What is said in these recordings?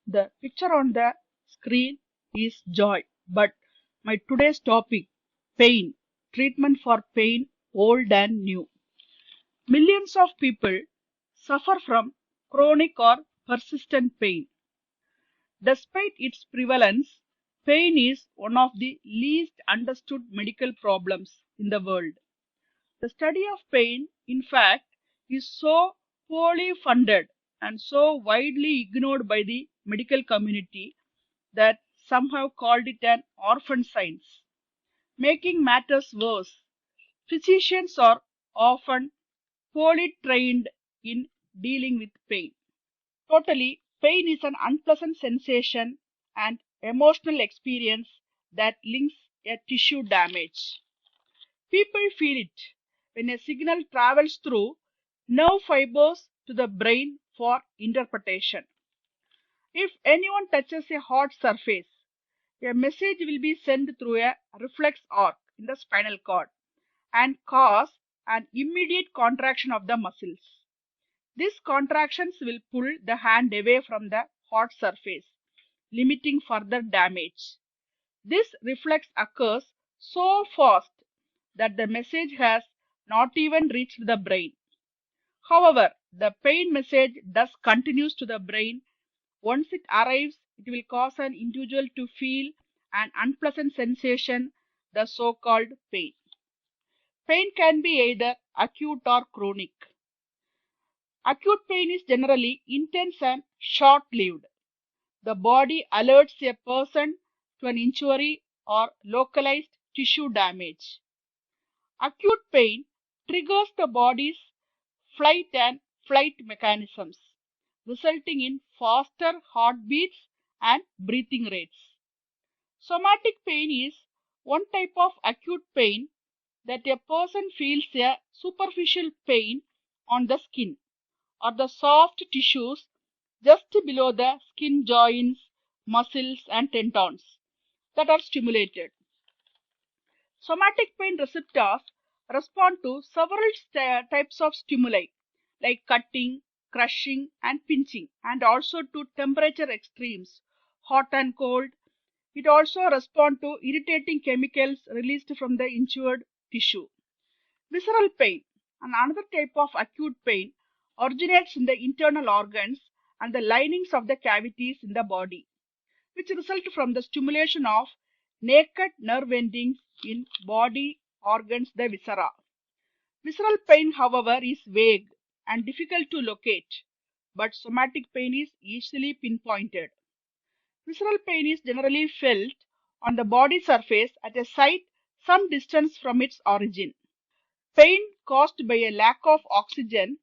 The picture on the screen is joy, but my today's topic, pain, treatment for pain, old and new. Millions of people suffer from chronic or persistent pain. Despite its prevalence, pain is one of the least understood medical problems in the world. The study of pain, in fact, is so poorly funded and so widely ignored by the medical community that some have called it an orphan science. Making matters worse, physicians are often poorly trained in dealing with pain. Totally, pain is an unpleasant sensation and emotional experience that links a tissue damage. People feel it when a signal travels through nerve fibers to the brain for interpretation. If anyone touches a hot surface, a message will be sent through a reflex arc in the spinal cord and cause an immediate contraction of the muscles. These contractions will pull the hand away from the hot surface, limiting further damage. This reflex occurs so fast that the message has not even reached the brain. However, the pain message does continues to the brain. Once it arrives, it will cause an individual to feel an unpleasant sensation, the so-called pain. Pain can be either acute or chronic. Acute pain is generally intense and short-lived. The body alerts a person to an injury or localized tissue damage. Acute pain triggers the body's flight and flight mechanisms, resulting in faster heartbeats and breathing rates. Somatic pain is one type of acute pain that a person feels a superficial pain on the skin or the soft tissues just below the skin joints, muscles, and tendons that are stimulated. Somatic pain receptors respond to several types of stimuli like cutting, crushing, and pinching, and also to temperature extremes, hot and cold. It also responds to irritating chemicals released from the injured tissue. Visceral pain, another type of acute pain, originates in the internal organs and the linings of the cavities in the body, which result from the stimulation of naked nerve endings in body organs, the viscera. Visceral pain, however, is vague and difficult to locate, but somatic pain is easily pinpointed. Visceral pain is generally felt on the body surface at a site some distance from its origin. Pain caused by a lack of oxygen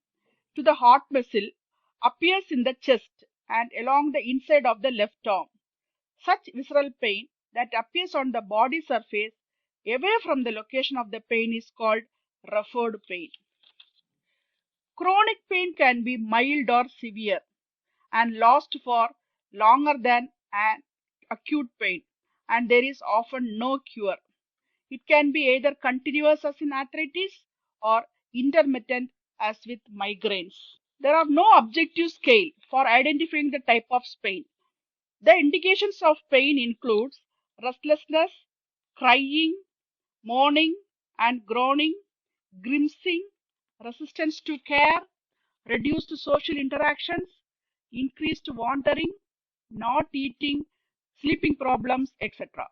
to the heart muscle appears in the chest and along the inside of the left arm. Such visceral pain that appears on the body surface away from the location of the pain is called referred pain. Chronic pain can be mild or severe and last for longer than an acute pain, and there is often no cure. It can be either continuous as in arthritis or intermittent as with migraines. There are no objective scale for identifying the type of pain. The indications of pain includes restlessness, crying, moaning and groaning, grimacing, resistance to care, reduced social interactions, increased wandering, not eating, sleeping problems, etc.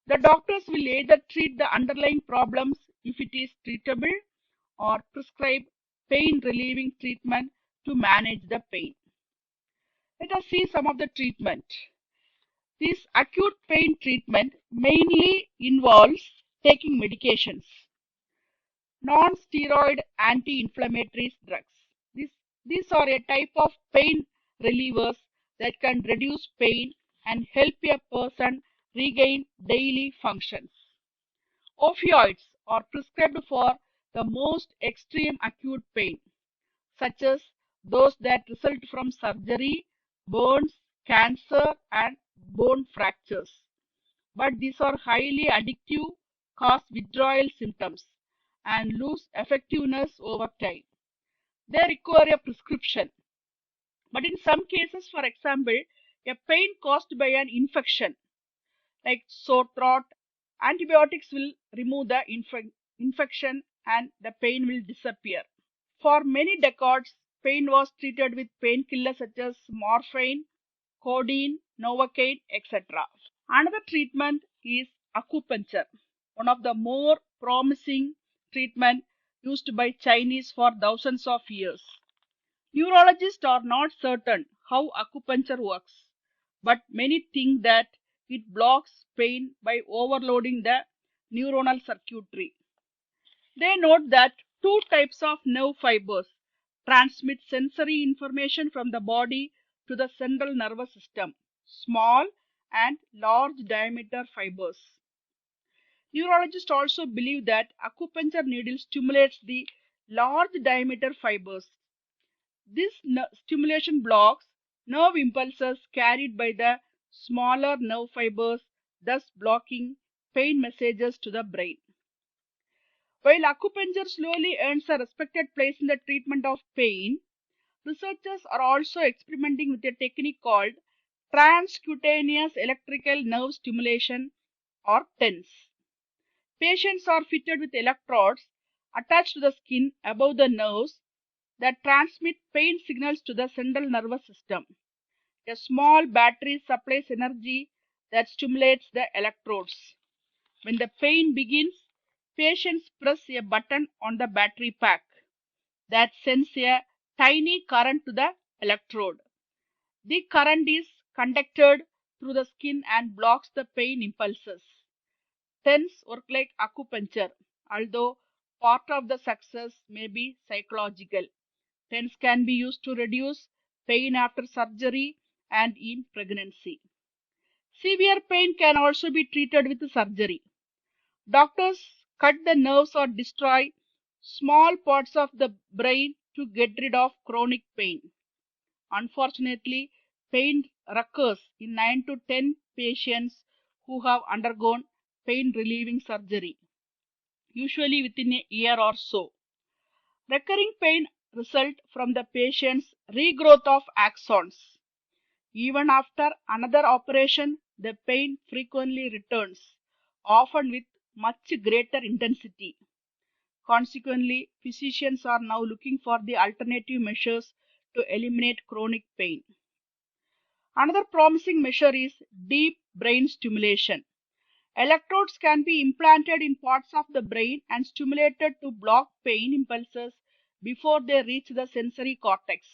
The doctors will either treat the underlying problems if it is treatable or prescribe pain relieving treatment to manage the pain. Let us see some of the treatment. This acute pain treatment mainly involves taking medications, non-steroid anti-inflammatory drugs. These are a type of pain relievers that can reduce pain and help a person regain daily functions. Opioids are prescribed for the most extreme acute pain, such as those that result from surgery, burns, cancer, and bone fractures. But these are highly addictive, cause withdrawal symptoms, and lose effectiveness over time. They require a prescription. But in some cases, for example, A pain caused by an infection like sore throat, antibiotics will remove the infection and the pain will disappear. For many decades, pain was treated with painkillers such as morphine, codeine, Novocaine, etc. Another treatment is acupuncture, one of the more promising treatment used by Chinese for thousands of years. Neurologists are not certain how acupuncture works, but many think that it blocks pain by overloading the neuronal circuitry. They note that two types of nerve fibers transmit sensory information from the body to the central nervous system, small and large diameter fibers. Neurologists also believe that acupuncture needle stimulates the large diameter fibers. This stimulation blocks nerve impulses carried by the smaller nerve fibers, thus blocking pain messages to the brain. While acupuncture slowly earns a respected place in the treatment of pain, researchers are also experimenting with a technique called transcutaneous electrical nerve stimulation or TENS. Patients are fitted with electrodes attached to the skin above the nerves that transmit pain signals to the central nervous system. A small battery supplies energy that stimulates the electrodes. When the pain begins, patients press a button on the battery pack that sends a tiny current to the electrode. The current is conducted through the skin and blocks the pain impulses. TENS work like acupuncture, although part of the success may be psychological. TENS can be used to reduce pain after surgery and in pregnancy. Severe pain can also be treated with surgery. Doctors cut the nerves or destroy small parts of the brain to get rid of chronic pain. Unfortunately, pain recurs in 9 to 10 patients who have undergone pain relieving surgery, usually within a year or so. Recurring pain results from the patient's regrowth of axons. Even after another operation, the pain frequently returns, often with much greater intensity. Consequently, physicians are now looking for the alternative measures to eliminate chronic pain. Another promising measure is deep brain stimulation. Electrodes can be implanted in parts of the brain and stimulated to block pain impulses before they reach the sensory cortex,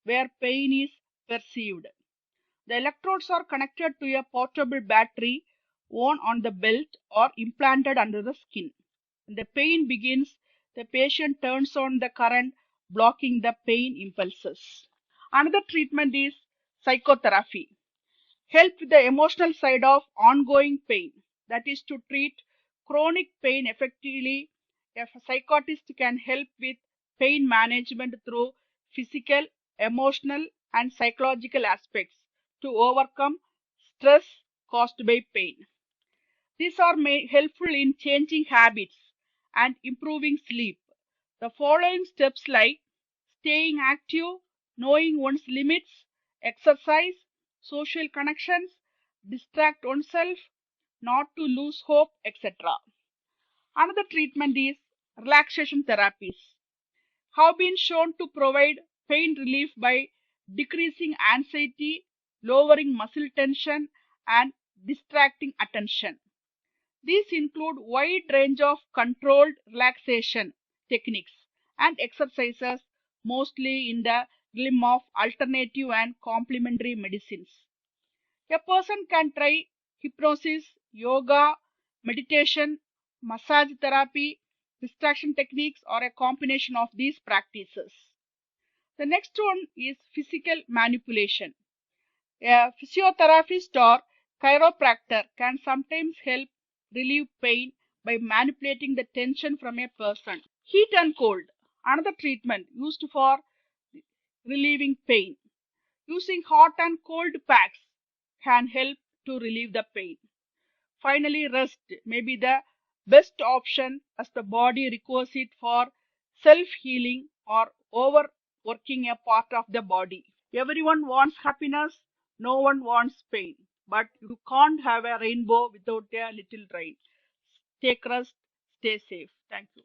where pain is perceived. The electrodes are connected to a portable battery worn on the belt or implanted under the skin. When the pain begins, the patient turns on the current, blocking the pain impulses. Another treatment is psychotherapy. Help with the emotional side of ongoing pain, that is to treat chronic pain effectively. A psychologist can help with pain management through physical, emotional and psychological aspects to overcome stress caused by pain. These are helpful in changing habits and improving sleep. The following steps like staying active, knowing one's limits, exercise, social connections, distract oneself, not to lose hope, etc. Another treatment is relaxation therapies. Have been shown to provide pain relief by decreasing anxiety, lowering muscle tension, and distracting attention. These include wide range of controlled relaxation techniques and exercises, mostly in the realm of alternative and complementary medicines. A person can try hypnosis, yoga, meditation, massage therapy, distraction techniques, or a combination of these practices. The next one is physical manipulation. A physiotherapist or chiropractor can sometimes help relieve pain by manipulating the tension from a person. Heat and cold, another treatment used for relieving pain. Using hot and cold packs can help to relieve the pain. Finally, rest may be the best option as the body requires it for self-healing or overworking a part of the body. Everyone wants happiness, No one wants pain, but you can't have a rainbow without a little rain. Take rest, stay safe. Thank you.